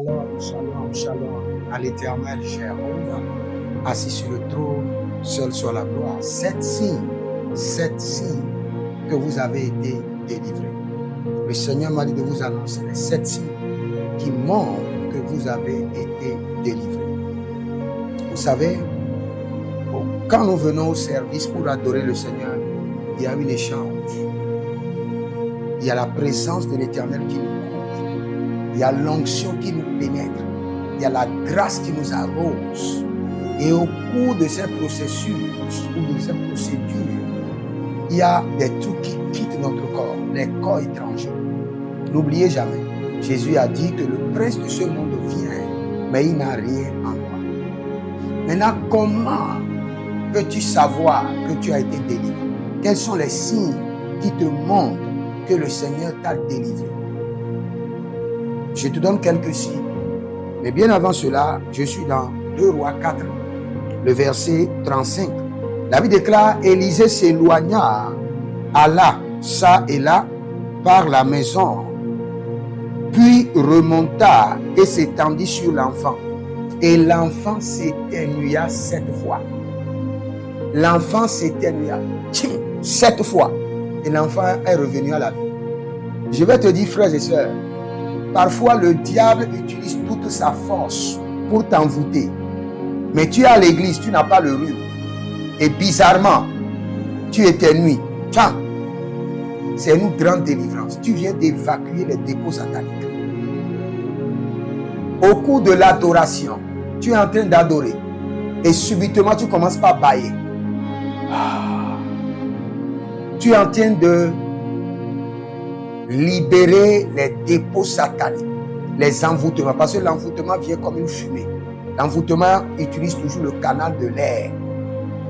Shalom, shalom, shalom à l'Éternel Jéhovah, assis sur le trône, seul sur la gloire. Sept signes que vous avez été délivrés. Le Seigneur m'a dit de vous annoncer les 7 signes qui montrent que vous avez été délivrés. Vous savez, quand nous venons au service pour adorer le Seigneur, il y a un échange. Il y a la présence de l'Éternel qui nous couvre. Il y a l'onction qui nous pénètre. Il y a la grâce qui nous arrose. Et au cours de ces processus ou de ces procédures, il y a des trucs qui quittent notre corps, les corps étrangers. N'oubliez jamais, Jésus a dit que le prince de ce monde vient, mais il n'a rien en toi. Maintenant, comment peux-tu savoir que tu as été délivré? Quels sont les signes qui te montrent que le Seigneur t'a délivré? Je te donne quelques signes. Mais bien avant cela, je suis dans 2 Rois 4, le verset 35. La Bible déclare, Élisée s'éloigna, alla ça et là par la maison, puis remonta et s'étendit sur l'enfant. Et l'enfant s'éternua 7 fois. L'enfant s'éternua 7 fois. Et l'enfant est revenu à la vie. Je vais te dire, frères et sœurs, parfois le diable utilise toute sa force pour t'envoûter. Mais tu es à l'église, tu n'as pas le rhume. Et bizarrement, tu éternues. Tiens, c'est une grande délivrance. Tu viens d'évacuer les dépôts sataniques. Au cours de l'adoration, tu es en train d'adorer. Et subitement, tu commences par bâiller. Tu es en train de libérer les dépôts sataniques, les envoûtements. Parce que l'envoûtement vient comme une fumée. L'envoûtement utilise toujours le canal de l'air.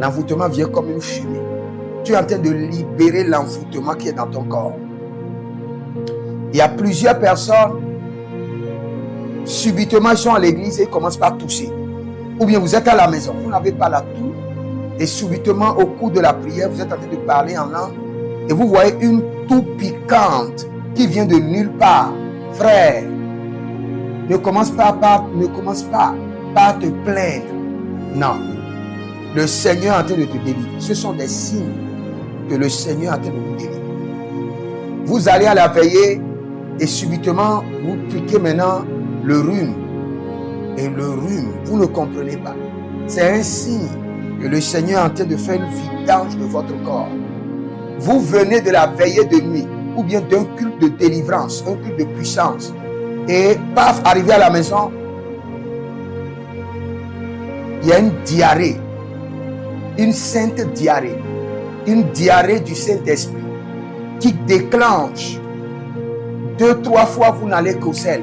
L'envoûtement vient comme une fumée. Tu es en train de libérer l'envoûtement qui est dans ton corps. Il y a plusieurs personnes, subitement, ils sont à l'église et ils commencent par tousser. Ou bien vous êtes à la maison, vous n'avez pas la toux. Et subitement, au cours de la prière, vous êtes en train de parler en langue. Et vous voyez une toux piquante qui vient de nulle part. Frère, ne commence pas par te plaindre. Non. Le Seigneur est en train de te délivrer. Ce sont des signes que le Seigneur est en train de vous délivrer. Vous allez à la veillée et subitement, vous piquez maintenant le rhume. Et le rhume, vous ne comprenez pas. C'est un signe que le Seigneur est en train de faire une vidange de votre corps. Vous venez de la veillée de nuit ou bien d'un culte de délivrance, un culte de puissance. Et paf, arrivé à la maison, il y a une diarrhée. Une sainte diarrhée. Une diarrhée du Saint-Esprit qui déclenche 2-3 fois, vous n'allez qu'au sel.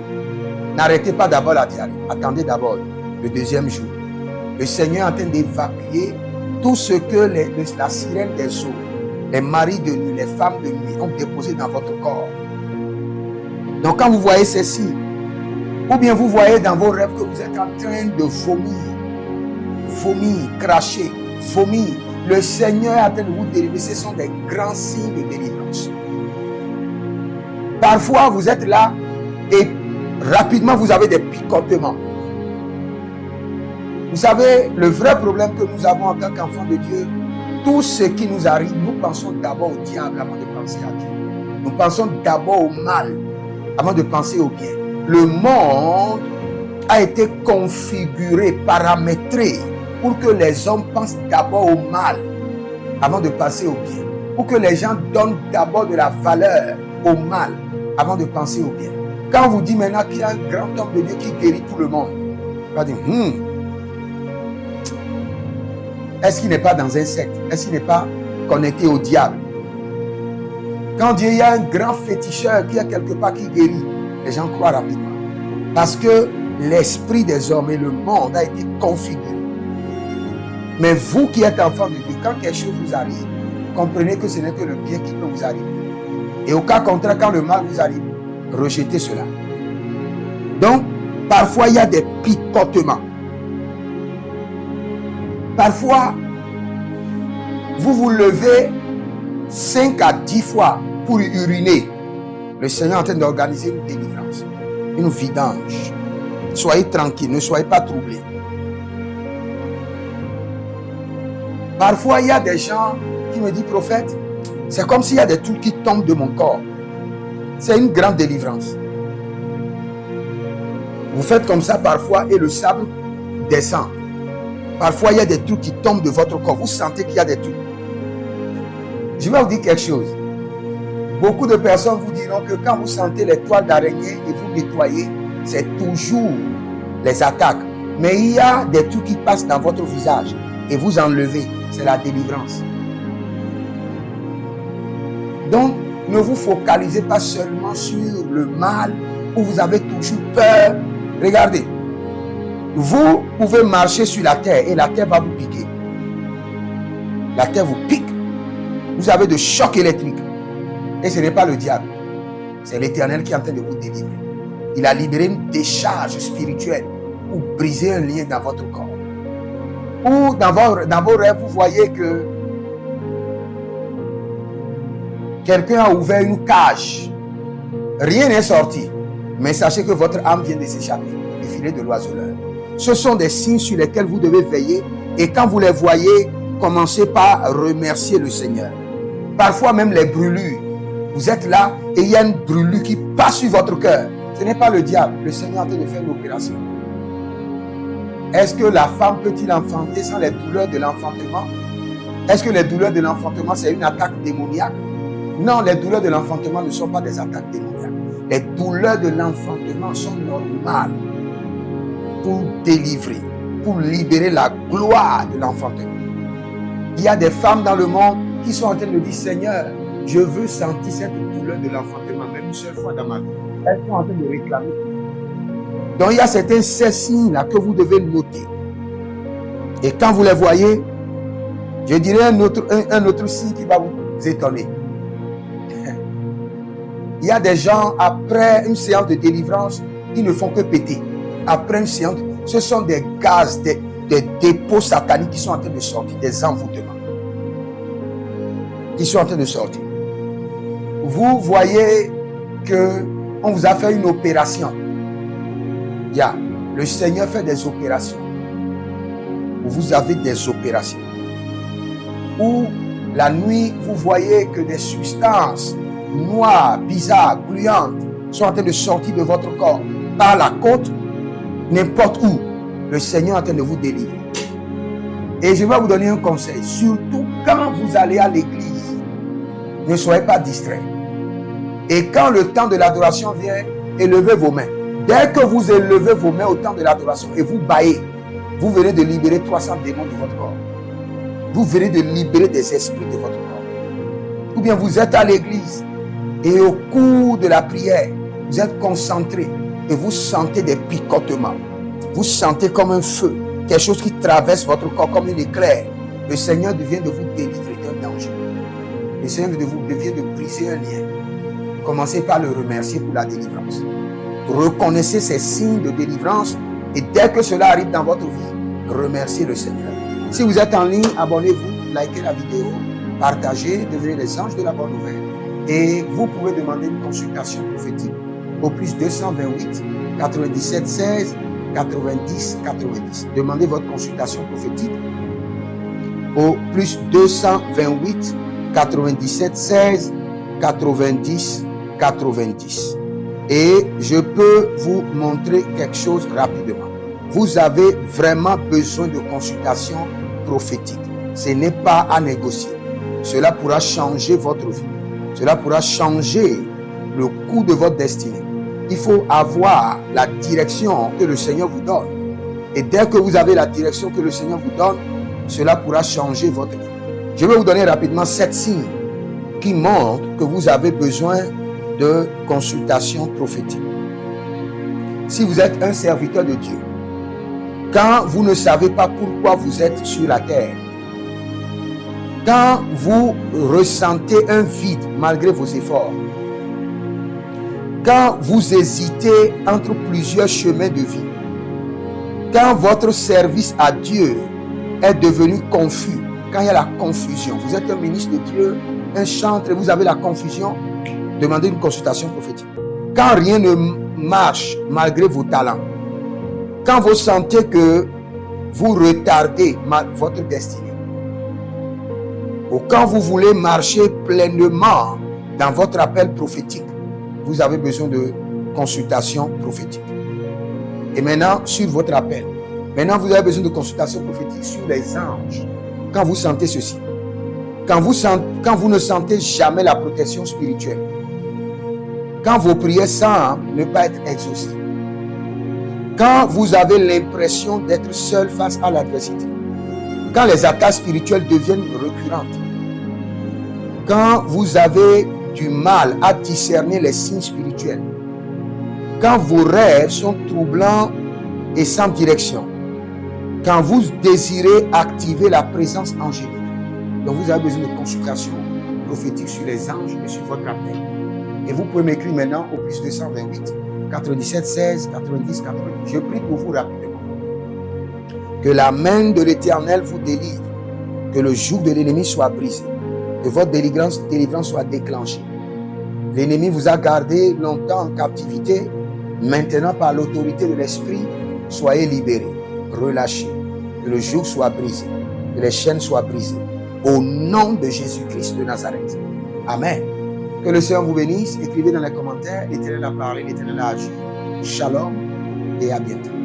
N'arrêtez pas d'abord la diarrhée. Attendez d'abord le deuxième jour. Le Seigneur est en train d'évacuer tout ce que la sirène des eaux, les maris de nuit, les femmes de nuit ont déposé dans votre corps. Donc quand vous voyez ceci, ou bien vous voyez dans vos rêves que vous êtes en train de vomir, cracher, vomir, le Seigneur est en train de vous délivrer. Ce sont des grands signes de délivrance. Parfois vous êtes là et rapidement vous avez des picotements. Vous savez, le vrai problème que nous avons en tant qu'enfants de Dieu, tout ce qui nous arrive, nous pensons d'abord au diable avant de penser à Dieu. Nous pensons d'abord au mal avant de penser au bien. Le monde a été configuré, paramétré pour que les hommes pensent d'abord au mal avant de penser au bien. Pour que les gens donnent d'abord de la valeur au mal avant de penser au bien. Quand on vous dit maintenant qu'il y a un grand homme de Dieu qui guérit tout le monde, on va dire, est-ce qu'il n'est pas dans un secte? Est-ce qu'il n'est pas connecté au diable? Quand Dieu, il y a un grand féticheur qui est quelque part qui guérit, les gens croient rapidement. Parce que l'esprit des hommes et le monde a été configuré. Mais vous qui êtes enfant de Dieu, quand quelque chose vous arrive, comprenez que ce n'est que le bien qui peut vous arriver. Et au cas contraire, quand le mal vous arrive, rejetez cela. Donc, parfois, il y a des picotements. Parfois, vous vous levez 5 à 10 fois pour uriner. Le Seigneur est en train d'organiser une délivrance, une vidange. Soyez tranquille, ne soyez pas troublés. Parfois, il y a des gens qui me disent, prophète, c'est comme s'il y a des trucs qui tombent de mon corps. C'est une grande délivrance. Vous faites comme ça parfois et le sable descend. Parfois, il y a des trucs qui tombent de votre corps. Vous sentez qu'il y a des trucs. Je vais vous dire quelque chose. Beaucoup de personnes vous diront que quand vous sentez les toiles d'araignée et vous nettoyez, c'est toujours les attaques. Mais il y a des trucs qui passent dans votre visage et vous enlevez. C'est la délivrance. Donc, ne vous focalisez pas seulement sur le mal où vous avez toujours peur. Regardez, vous pouvez marcher sur la terre et la terre va vous piquer. La terre vous pique. Vous avez de chocs électriques. Et ce n'est pas le diable. C'est l'Éternel qui est en train de vous délivrer. Il a libéré une décharge spirituelle pour briser un lien dans votre corps. Ou dans vos rêves, vous voyez que quelqu'un a ouvert une cage. Rien n'est sorti. Mais sachez que votre âme vient de s'échapper du filet de l'oiseleur. Ce sont des signes sur lesquels vous devez veiller. Et quand vous les voyez, commencez par remercier le Seigneur. Parfois même les brûlures. Vous êtes là et il y a une brûlure qui passe sur votre cœur. Ce n'est pas le diable. Le Seigneur est en train de faire une opération. Est-ce que la femme peut-il enfanter sans les douleurs de l'enfantement? Est-ce que les douleurs de l'enfantement, c'est une attaque démoniaque? Non, les douleurs de l'enfantement ne sont pas des attaques démoniaques. Les douleurs de l'enfantement sont normales pour délivrer, pour libérer la gloire de l'enfantement. Il y a des femmes dans le monde qui sont en train de dire, Seigneur, je veux sentir cette douleur de l'enfantement, même une seule fois dans ma vie. Elles sont en train de réclamer. Donc il y a certains signes là que vous devez noter. Et quand vous les voyez, je dirais un autre signe qui va vous étonner. Il y a des gens, après une séance de délivrance, ils ne font que péter. Après une séance, ce sont des gaz, des dépôts sataniques qui sont en train de sortir, des envoûtements. Qui sont en train de sortir. Vous voyez qu'on vous a fait une opération. Le Seigneur fait des opérations. Vous avez des opérations. Ou la nuit, vous voyez que des substances noires, bizarres, gluantes sont en train de sortir de votre corps par la côte, n'importe où. Le Seigneur est en train de vous délivrer. Et je vais vous donner un conseil. Surtout quand vous allez à l'église, ne soyez pas distraits. Et quand le temps de l'adoration vient, élevez vos mains. Dès que vous élevez vos mains au temps de l'adoration et vous baillez, vous venez de libérer 300 démons de votre corps. Vous venez de libérer des esprits de votre corps. Ou bien vous êtes à l'église et au cours de la prière, vous êtes concentré et vous sentez des picotements. Vous sentez comme un feu, quelque chose qui traverse votre corps comme un éclair. Le Seigneur vient de vous délivrer d'un danger. Le Seigneur vient de briser un lien. Commencez par le remercier pour la délivrance. Reconnaissez ces signes de délivrance et dès que cela arrive dans votre vie, remerciez le Seigneur. Si vous êtes en ligne, abonnez-vous, likez la vidéo, partagez, devenez les anges de la bonne nouvelle. Et vous pouvez demander une consultation prophétique au plus 228 97 16 90 90. Demandez votre consultation prophétique au plus 228 97 16 90 90. Et je peux vous montrer quelque chose rapidement. Vous avez vraiment besoin de consultation prophétique. Ce n'est pas à négocier. Cela pourra changer votre vie. Cela pourra changer le cours de votre destinée. Il faut avoir la direction que le Seigneur vous donne. Et dès que vous avez la direction que le Seigneur vous donne, cela pourra changer votre vie. Je vais vous donner rapidement 7 signes qui montrent que vous avez besoin de consultation prophétique. Si vous êtes un serviteur de Dieu, quand vous ne savez pas pourquoi vous êtes sur la terre, quand vous ressentez un vide malgré vos efforts, quand vous hésitez entre plusieurs chemins de vie, quand votre service à Dieu est devenu confus, quand il y a la confusion, vous êtes un ministre de Dieu, un chantre et vous avez la confusion, demandez une consultation prophétique. Quand rien ne marche malgré vos talents, Quand vous sentez que vous retardez votre destinée, ou quand vous voulez marcher pleinement dans votre appel prophétique, vous avez besoin de consultation prophétique. Et maintenant, sur votre appel, maintenant vous avez besoin de consultation prophétique sur les anges. Quand vous sentez ceci, quand vous ne sentez jamais la protection spirituelle, quand vos prières semblent ne pas être exaucées, quand vous avez l'impression d'être seul face à l'adversité, quand les attaques spirituelles deviennent récurrentes, quand vous avez du mal à discerner les signes spirituels, quand vos rêves sont troublants et sans direction, quand vous désirez activer la présence angélique, donc vous avez besoin de consultation prophétique sur les anges et sur votre appel. Et vous pouvez m'écrire maintenant au plus 228 97 16 90 90. Je prie pour vous rapidement. Que la main de l'Éternel vous délivre, que le joug de l'ennemi soit brisé, que votre délivrance soit déclenchée. L'ennemi vous a gardé longtemps en captivité. Maintenant, par l'autorité de l'Esprit, soyez libérés, relâchés, que le joug soit brisé, que les chaînes soient brisées. Au nom de Jésus-Christ de Nazareth. Amen. Que le Seigneur vous bénisse. Écrivez dans les commentaires. L'Éternel a parlé, l'Éternel a agi. Shalom et à bientôt.